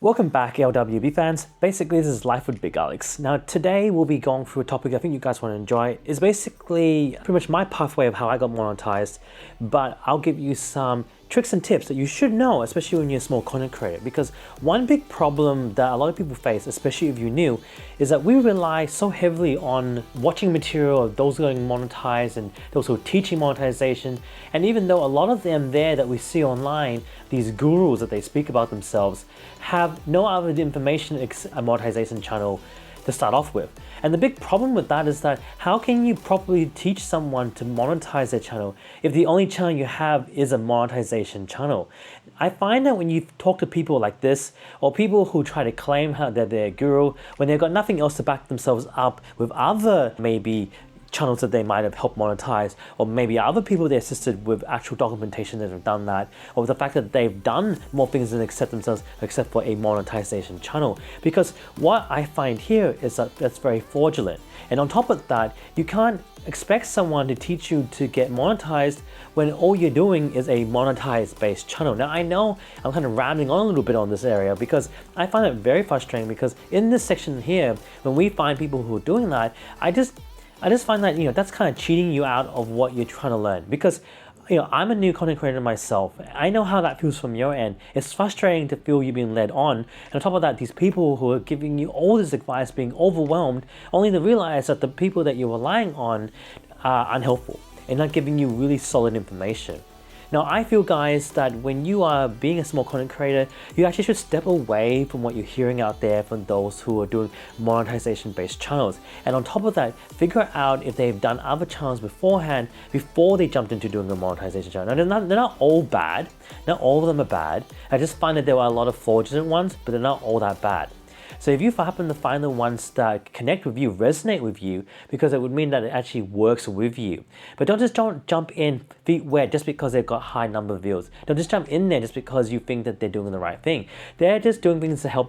Welcome back, LWB fans. Basically, this is Life with Big Alex. Now, today we'll be going through a topic I think you guys want to enjoy. It's basically pretty much my pathway of how I got monetized, but I'll give you some tricks and tips that you should know, especially when you're a small content creator. Because one big problem that a lot of people face, especially if you're new, is that we rely so heavily on watching material of those getting monetized and those who are teaching monetization. And even though a lot of them there that we see online, these gurus that they speak about themselves, have no other information except a monetization channel to start off with. And the big problem with that is that how can you properly teach someone to monetize their channel if the only channel you have is a monetization channel? I find that when you talk to people like this, or people who try to claim how they're their guru, when they've got nothing else to back themselves up with other maybe channels that they might have helped monetize, or maybe other people they assisted with actual documentation that have done that, or the fact that they've done more things than accept themselves except for a monetization channel. Because what I find here is that that's very fraudulent. And on top of that, you can't expect someone to teach you to get monetized when all you're doing is a monetized based channel. Now I know I'm kind of rambling on a little bit on this area because I find it very frustrating, because in this section here, when we find people who are doing that, I just find that, that's kind of cheating you out of what you're trying to learn. Because, I'm a new content creator myself. I know how that feels from your end. It's frustrating to feel you're being led on. And on top of that, these people who are giving you all this advice being overwhelmed, only to realize that the people that you're relying on are unhelpful and not giving you really solid information. Now, I feel, guys, that when you are being a small content creator, you actually should step away from what you're hearing out there from those who are doing monetization-based channels. And on top of that, figure out if they've done other channels beforehand before they jumped into doing a monetization channel. Now, they're not all bad. Not all of them are bad. I just find that there are a lot of fraudulent ones, but they're not all that bad. So if you happen to find the ones that connect with you, resonate with you, because it would mean that it actually works with you. But don't jump in feet wet just because they've got high number of views. Don't just jump in there just because you think that they're doing the right thing. They're just doing things to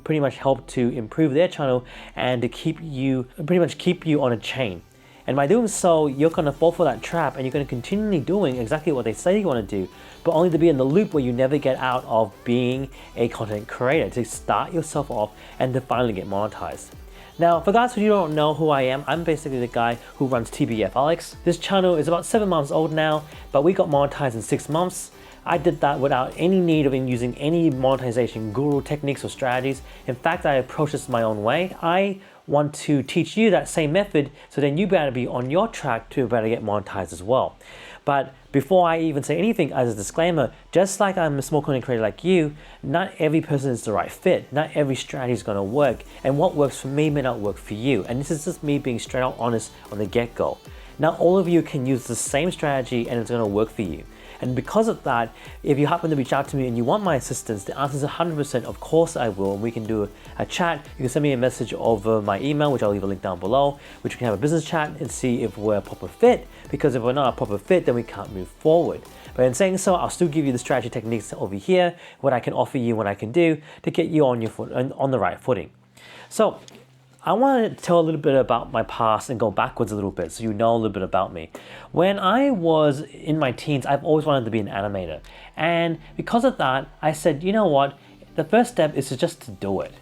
pretty much help to improve their channel and to keep you on a chain. And by doing so, you're going to fall for that trap, and you're going to continually doing exactly what they say you want to do, but only to be in the loop where you never get out of being a content creator, to start yourself off and to finally get monetized. Now, for guys who don't know who I am, I'm basically the guy who runs TBF Alex. This channel is about 7 months old now, but we got monetized in 6 months. I did that without any need of using any monetization guru techniques or strategies. In fact, I approached this my own way. I want to teach you that same method, so then you better be on your track to better get monetized as well. But before I even say anything, as a disclaimer, just like I'm a small content creator like you, not every person is the right fit. Not every strategy is going to work, and what works for me may not work for you. And this is just me being straight out honest on the get-go. Not all of you can use the same strategy and it's going to work for you. And because of that, if you happen to reach out to me and you want my assistance, the answer is 100%, of course I will, and we can do a chat. You can send me a message over my email, which I'll leave a link down below, which we can have a business chat and see if we're a proper fit, because if we're not a proper fit, then we can't move forward. But in saying so, I'll still give you the strategy techniques over here, what I can offer you, what I can do to get you on the right footing. So I want to tell a little bit about my past and go backwards a little bit so you know a little bit about me. When I was in my teens, I've always wanted to be an animator. And because of that, I said, you know what? The first step is just to do it.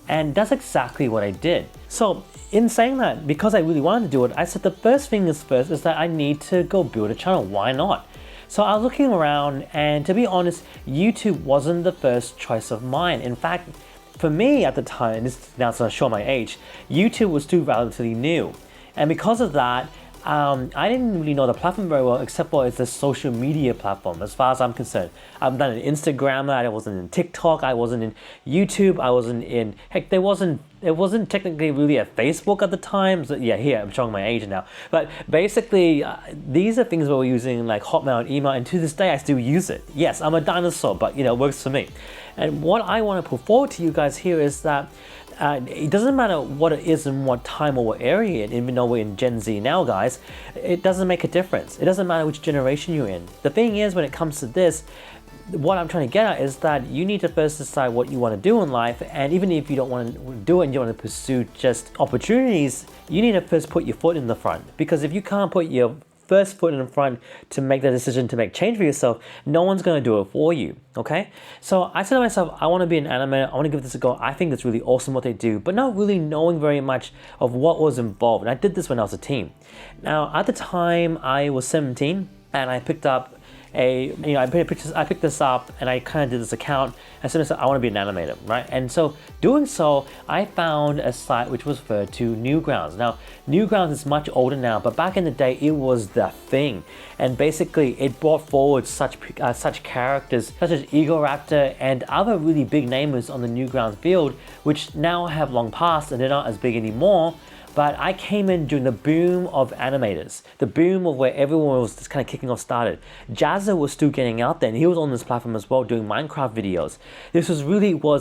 And that's exactly what I did. So in saying that, because I really wanted to do it, I said the first thing is first is that I need to go build a channel. Why not? So I was looking around, and to be honest, YouTube wasn't the first choice of mine. In fact, for me at the time, and this now it's going to show my age, YouTube was still relatively new. And because of that, I didn't really know the platform very well, except for it's a social media platform as far as I'm concerned. I'm not an Instagrammer, I wasn't in TikTok, I wasn't in YouTube, I wasn't in, heck, it wasn't technically really a Facebook at the time. So yeah, here, I'm showing my age now. But basically, these are things we were using like Hotmail and email, and to this day I still use it. Yes, I'm a dinosaur, but it works for me. And what I want to put forward to you guys here is that it doesn't matter what it is and what time or what area, even though we're in Gen Z now, guys, it doesn't make a difference. It doesn't matter which generation you're in. The thing is, when it comes to this, what I'm trying to get at is that you need to first decide what you want to do in life, and even if you don't want to do it and you want to pursue just opportunities, you need to first put your foot in the front. Because if you can't put your first foot in front to make the decision to make change for yourself, no one's going to do it for you, okay? So I said to myself, I want to be an animator, I want to give this a go. I think it's really awesome what they do, but not really knowing very much of what was involved. And I did this when I was a teen. Now, at the time, I was 17, and I picked up I picked this up and I kind of did this account. As soon as I want to be an animator, right? And so doing so, I found a site which was referred to Newgrounds. Now, Newgrounds is much older now, but back in the day, it was the thing. And basically, it brought forward such characters such as Egoraptor and other really big namers on the Newgrounds field, which now have long passed and they're not as big anymore. But I came in during the boom of animators, the boom of where everyone was just kind of kicking off started. Jazza was still getting out there, and he was on this platform as well doing Minecraft videos. This was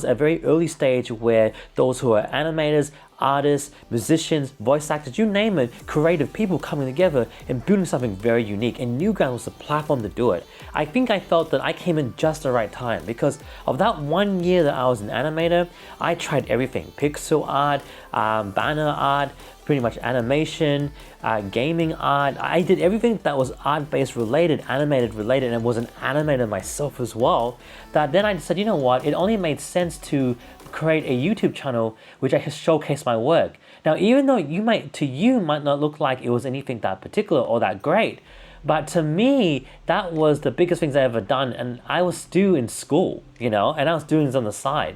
a very early stage where those who are animators, artists, musicians, voice actors, you name it, creative people coming together and building something very unique, and Newgrounds was the platform to do it. I think I felt that I came in just the right time because of that 1 year that I was an animator. I tried everything: pixel art, banner art, pretty much animation, gaming art. I did everything that was art-based related, animated related, and was an animator myself as well. That then I said, you know what, it only made sense to create a YouTube channel which I could showcase my work. Now, even though to you might not look like it was anything that particular or that great, but to me, that was the biggest things I ever done, and I was still in school, and I was doing this on the side.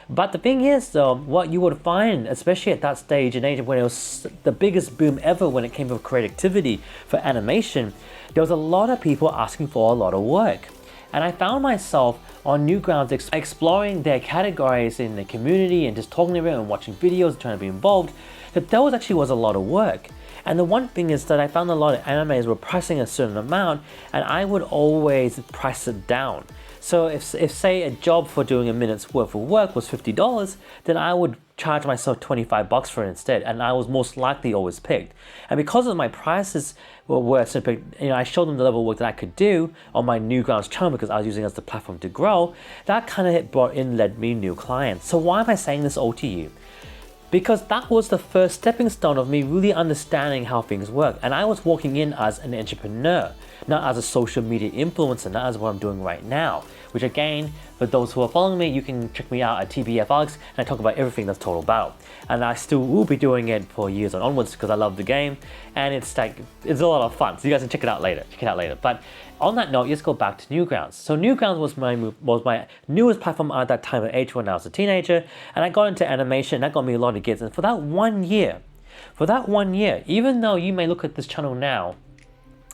But the thing is though, what you would find, especially at that stage and age when it was the biggest boom ever when it came to creativity for animation, there was a lot of people asking for a lot of work. And I found myself on Newgrounds exploring their categories in the community and just talking to everyone and watching videos and trying to be involved, that actually was a lot of work. And the one thing is that I found a lot of animators were pricing a certain amount, and I would always price it down. So if say a job for doing a minute's worth of work was $50, then I would charge myself $25 for it instead, and I was most likely always picked. And because of my prices were so big, I showed them the level of work that I could do on my Newgrounds channel because I was using it as the platform to grow. That kind of led me new clients. So why am I saying this all to you? Because that was the first stepping stone of me really understanding how things work. And I was walking in as an entrepreneur, not as a social media influencer, not as what I'm doing right now. Which again, for those who are following me, you can check me out at TBF Alex, and I talk about everything that's Total Battle. And I still will be doing it for years on onwards because I love the game, and it's a lot of fun. So you guys can check it out later. But on that note, let's go back to Newgrounds. So Newgrounds was my newest platform at that time of age when I was a teenager, and I got into animation. That got me a lot of gigs. And for that 1 year, even though you may look at this channel now,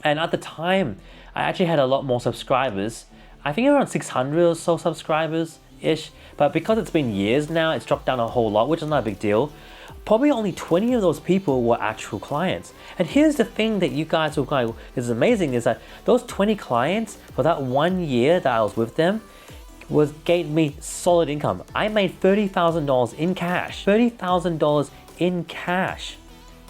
and at the time, I actually had a lot more subscribers. I think around 600 or so subscribers-ish, but because it's been years now, it's dropped down a whole lot, which is not a big deal. Probably only 20 of those people were actual clients. And here's the thing that you guys will go, is amazing, is that those 20 clients, for that 1 year that I was with them, gave me solid income. I made $30,000 in cash, $30,000 in cash,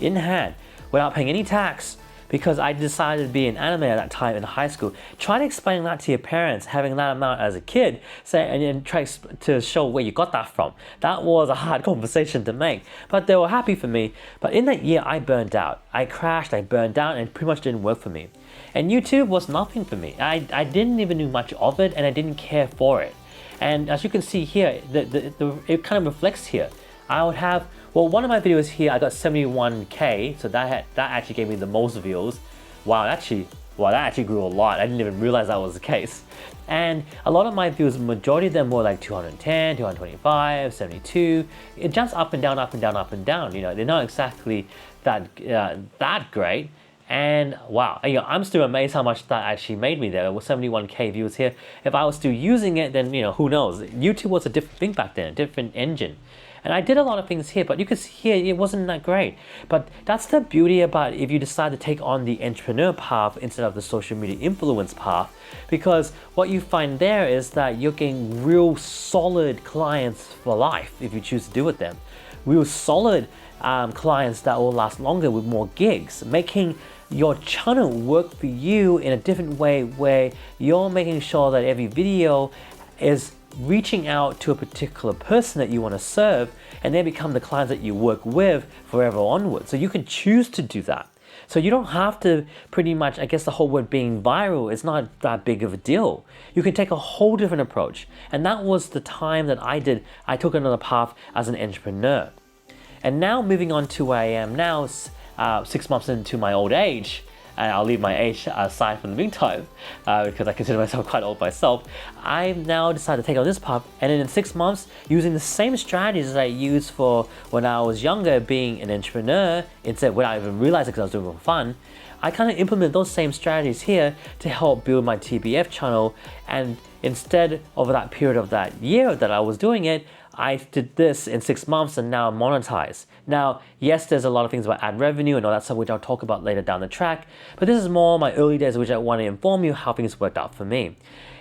in hand, without paying any tax, because I decided to be an animator at that time in high school. Try to explain that to your parents, having that amount as a kid, and try to show where you got that from. That was a hard conversation to make, but they were happy for me. But in that year, I burned out. I crashed, I burned out, and it pretty much didn't work for me. And YouTube was nothing for me. I didn't even do much of it, and I didn't care for it. And as you can see here, it kind of reflects here. I would have, well, one of my videos here, I got 71K, so that actually gave me the most views. Wow, that actually grew a lot. I didn't even realize that was the case. And a lot of my views, majority of them were like 210, 225, 72. It jumps up and down, up and down, up and down. They're not exactly that great. And wow, I'm still amazed how much that actually made me there. With 71K views here. If I was still using it, then who knows? YouTube was a different thing back then, a different engine. And I did a lot of things here, but you could see here, it wasn't that great. But that's the beauty about if you decide to take on the entrepreneur path instead of the social media influence path, because what you find there is that you're getting real solid clients for life if you choose to do with them. Real solid clients that will last longer with more gigs, making your channel work for you in a different way where you're making sure that every video is reaching out to a particular person that you want to serve, and they become the clients that you work with forever onward. So you can choose to do that. So you don't have to pretty much, I guess the whole word being viral is not that big of a deal. You can take a whole different approach. And that was the time that I took another path as an entrepreneur. And now moving on to where I am now, 6 months into my old age, and I'll leave my age aside for the meantime, because I consider myself quite old myself. I've now decided to take on this path, and then in 6 months, using the same strategies that I used for when I was younger, being an entrepreneur, instead without even realizing because I was doing it for fun, I kind of implement those same strategies here to help build my TBF channel. And instead of that period of that year that I was doing it, I did this in 6 months and now I'm monetized. Now, yes, there's a lot of things about ad revenue and all that stuff which I'll talk about later down the track, but this is more my early days which I want to inform you how things worked out for me.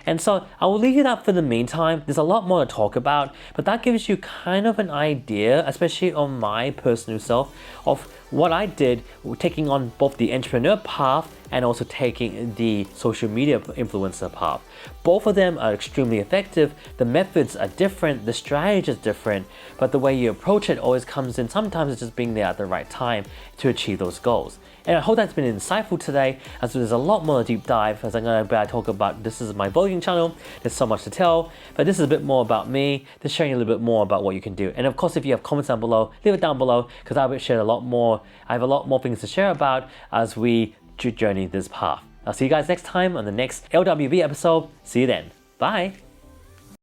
And so I will leave you that for the meantime. There's a lot more to talk about, but that gives you kind of an idea, especially on my personal self, of what I did taking on both the entrepreneur path and also taking the social media influencer path. Both of them are extremely effective. The methods are different, the strategy is different, but the way you approach it always comes in. Sometimes it's just being there at the right time to achieve those goals. And I hope that's been insightful today, as there's a lot more deep dive as I'm going to talk about. This is my vlogging channel, there's so much to tell, but this is a bit more about me, just showing you a little bit more about what you can do. And of course, if you have comments down below, leave it down below, because I will share a lot more. I have a lot more things to share about as we journey this path. I'll see you guys next time on the next LWB episode. See you then. Bye.